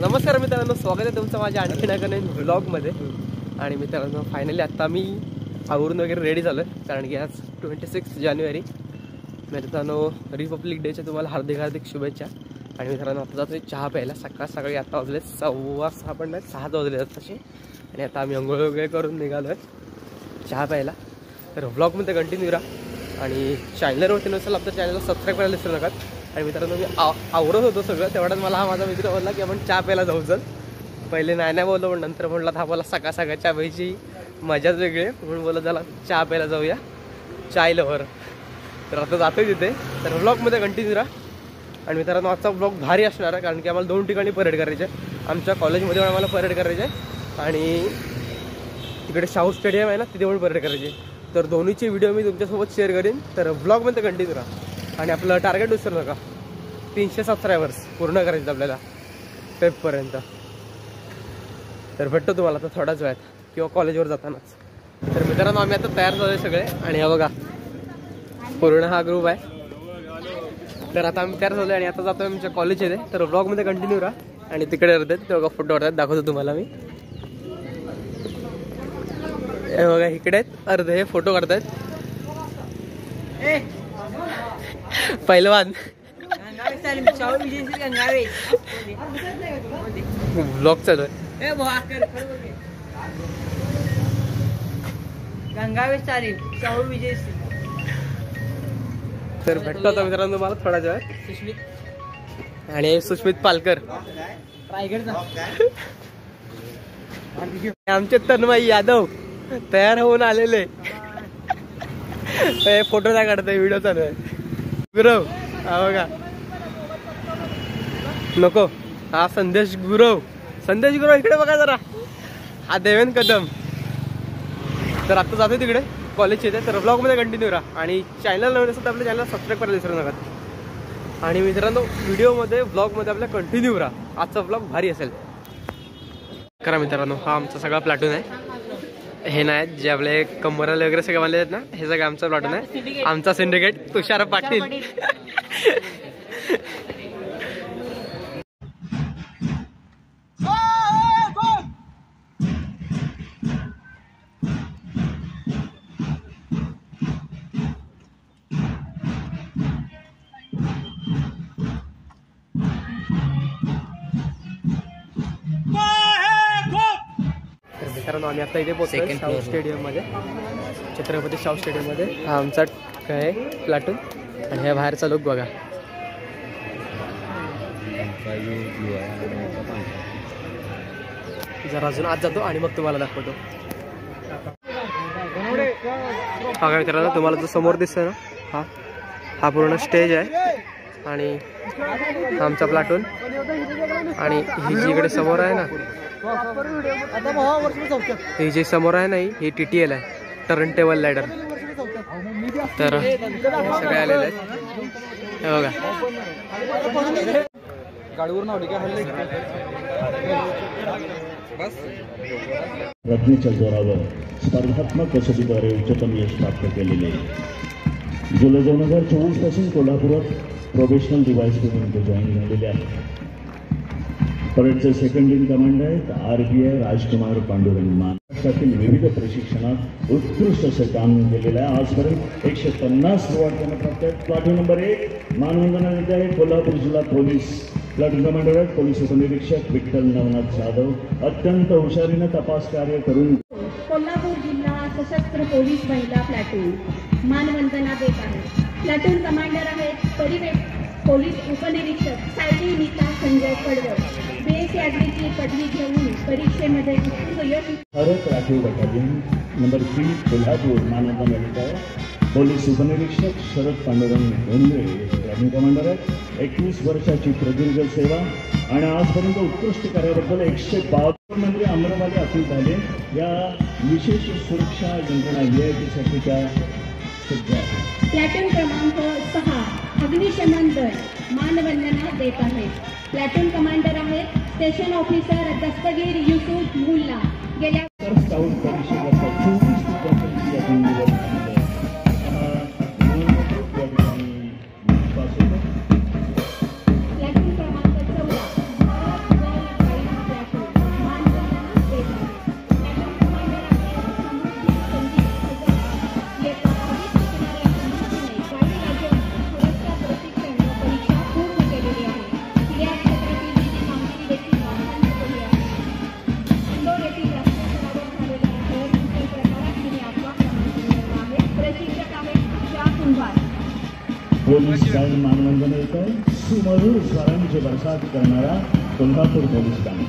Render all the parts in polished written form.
नमस्कार मित्रांनो, स्वागत आहे तुमचं माझ्या आणखी एका नवीन व्लॉगमध्ये. आणि मित्रांनो फायनली आता मी आवरून वगैरे रेडी झालो आहे, कारण की आज 26 जानेवारी. मित्रांनो रिपब्लिक डेच्या तुम्हाला हार्दिक हार्दिक शुभेच्छा. आणि मित्रांनो आता जातो चहा प्यायला. सकाळी आता वाजले 6:15 पण नाही 6 वाजले जात तसे. आणि आता आम्ही अंघोळ वगैरे करून निघालो आहे चहा प्यायला. तर व्लॉगमध्ये कंटिन्यू राहा आणि चॅनलवरती नसेल आपल्या चॅनलला सबस्क्राईब करायला विसरू नका. आणि मित्रांनो मी आवरत होतो सगळं, तेवढ्यात मला हा माझा मित्र बोलला की आपण चहा प्यायला जाऊ. चल पहिले नाही बोललो, पण नंतर म्हटलं हा बोला सकाळ चहा प्यायची मजाच वेगळी आहे, म्हणून बोलत झाला चहा प्यायला जाऊया चाय लवर. तर आता जातोय तिथे. तर व्लॉगमध्ये कंटिन्यू राहा. आणि मित्रांनो आजचा व्लॉग भारी असणार आहे, कारण की आम्हाला 2 ठिकाणी परेड करायचे आहे. आमच्या कॉलेजमध्ये पण आम्हाला परेड करायचे आहे आणि तिकडे शाहू स्टेडियम आहे ना, तिथे पण परेड करायचे. तर दोन्हीचे व्हिडिओ मी तुमच्यासोबत शेअर करीन. तर ब्लॉगमध्ये कंटिन्यू राहा. आणि आपलं टार्गेट विसरू नका, 300 सबस्क्रायबर्स पूर्ण करायचे आपल्याला फेबपर्यंत. तर भेटतो तुम्हाला आता थोड्याच वेळात किंवा कॉलेजवर जातानाच. तर मित्रांनो आम्ही आता तयार झालो सगळे. आणि हा बघा पूर्ण हा ग्रुप आहे. तर आता आम्ही तयार झालो आणि आता जातो आमच्या कॉलेज येते. तर ब्लॉगमध्ये कंटिन्यू राहा. आणि तिकडे येतात ते बघा फोटो काढतात, दाखवतो तुम्हाला मी. हे बघा इकडे आहेत अर्धे, हे फोटो काढतायत. पहिलवान ब्लॉग चालू आहे. तर भेटतो आता मित्रांनो मला थोड्याच वेळात. आणि सुस्मित पालकर आमचे तन्मय यादव तयार होऊन आलेले. फोटो नाही काढतोय, व्हिडिओ चालू आहे. गुरव हा बघा, नको हा संदेश गुरव इकडे बघा जरा, हा देवेंद्र कदम. तर आता जातोय तिकडे कॉलेज येते. तर ब्लॉगमध्ये कंटिन्यू राहा. आणि चॅनल नवीन असेल तर आपल्या चॅनलला सबस्क्राईब करायला विसरू नका. आणि मित्रांनो व्हिडिओमध्ये ब्लॉगमध्ये आपल्या कंटिन्यू राहा. आजचा ब्लॉग भारी असेल. करा मित्रांनो, हा आमचा सगळा प्लॅटून आहे. हे नाही जे आपले कंबराला वगैरे सगळे बांधले आहेत ना, हे सगळं आमचा प्लॅटून आहे. आमचा सिंडिकेट तुषार पाटील. कारण आम्ही आता इथे पोहोचलो शाहू स्टेडियम मध्ये, छत्रपती शाहू स्टेडियम मध्ये. हा आमचा काय प्लॅटून. आणि ह्या बाहेरचा लुक बघा. जरा अजून आत जातो आणि मग तुम्हाला दाखवतो. हा काय मित्रांनो तुम्हाला जो समोर दिसतोय ना, हा पूर्ण स्टेज आहे. आणि आमचा प्लॅटून. आणि ही जी इकडे समोर आहे ना, ही जी समोर आहे ना, ही TTL आहे, टर्न टेबल लॅडर. तर सगळे आलेले आहेत हे बघा. रत्नीच्या जोरावर स्पर्धात्मक कसोटीद्वारे उच्चतम यश प्राप्त केलेले. जुलै 2024 पासून कोल्हापुरात प्रोबेशनल डिवाइस म्हणून जॉईन झालेले आहेत. परेडचे सेकंड इन कमांड आहेत RPI राजकुमार पांडुरंग. महाराष्ट्रातील विविध प्रशिक्षणात उत्कृष्ट असे काम केलेलं आहे. आजपर्यंत 150 अवॉर्ड त्यांना प्राप्त आहेत. प्लाटून नंबर 1 मानवंदना देते आहे कोल्हापूर जिल्हा पोलीस. प्लाटून कमांडर आहेत पोलीस उपनिरीक्षक विठ्ठल नवनाथ जाधव. अत्यंत हुशारीने तपास कार्य करून कोल्हापूर जिल्हा सशस्त्र पोलीस महिला प्लॅटून मानवंदना देत आहे. प्लॅटून कमांडर आहेत पोलीस उपनिरीक्षक सायली नीता संजय कडवळ. BSc ॲग्रीची पदवी घेऊन परीक्षेमध्ये यश. भारत राखीव बटालियन नंबर 3 कोल्हापूर मानवंदना देत आहे पोलीस उपनिरीक्षक शरद पांडुरंग धोंडे. प्लॅटून कमांडर आहेत 21 वर्षाची प्रदीर्घ सेवा आणि आजपर्यंत उत्कृष्ट कार्याबद्दल 152 मंत्री अमरावती अपील झाले. या विशेष सुरक्षा यंत्रणा VIP साठी त्या सज्ज आहेत. प्लॅटून क्रमांक 6 अग्निशमन दल मानवंदना देत आहेत. प्लॅटून कमांडर आहेत स्टेशन ऑफिसर दस्तगीर युसुफ मुल्ला. गेल्या स्काउट परिषदेचा 24 विद्यार्थ्यांची या दिंडीवर प्लॅटून क्रमांक 14 पोलीस बँड मानवंदन येत आहे सुमधुर स्वरांची बरसात करणारा Kolhapur police band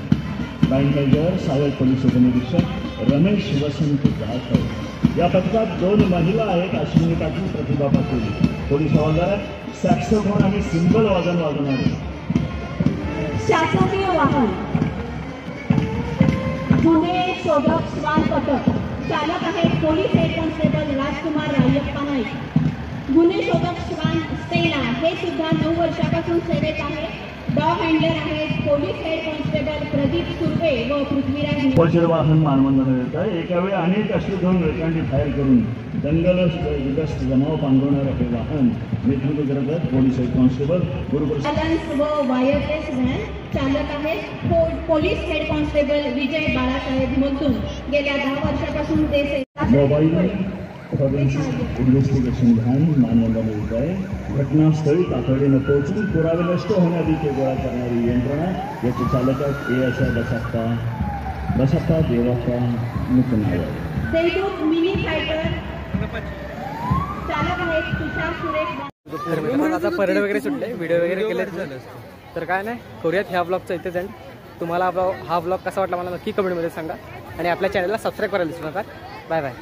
band major सहाय्यक पोलीस उपनिरीक्षक रमेश वसंत जाधव। या पथकात 2 महिला आहेत, अश्विनी पाटील, प्रतिभा पाटील। पोलीस हवालदार सॅक्सोफोन आणि सिंबल वाजवणारे। शासकीय वाहन गुन्हे शोधक श्वान पथक चालक आहेत police head constable Rajkumar Rayappa Naik. गुन्हे शोधक श्वान स्टेला हे सुद्धा 9 वर्षापासून सेवेत आहे। डॉग हँडलर आहेत police head constable Pradeep Surve व पृथ्वीराज। पोलीस वाहन मानवंदन येत आहे। एका वेळी अनेक अश्रूधून रेखांडी फायर करून दंगलग्रस्त जमाव पांगवणारे हे वाहन नेतृत्व करत आहेत पोलीस हेड कॉन्स्टेबल गुरुप्रसाद व वायरलेस व्हॅन चालक आहेत पोलीस हेड कॉन्स्टेबल विजय बाळासाहेब मगदूम। गेल्या 10 वर्षापासून ते मोबाईल फॉरेन्सिक इन्व्हेस्टिगेशन व्हॅन मानवंदन येत आहे। घटनास्थळी तातडीनं पोहोचून पुरावे नष्ट होण्याआधी ते गोळा करणारी यंत्रणा याचे चालक आहेत ASI Basappa Devappa Muknavar. Deshdoot mini fighter चालक आहेत तुषार सुरेश। आता परेड वगैरे सुटले, व्हिडिओ वगैरे केले तर काय नाही करूयात ह्या ब्लॉगचा इथेच एंड। तुम्हाला हा ब्लॉग कसा वाटला मला नक्की कमेंटमध्ये सांगा आणि आपल्या चॅनलला सबस्क्राईब करायला विसरू नका। Bye bye.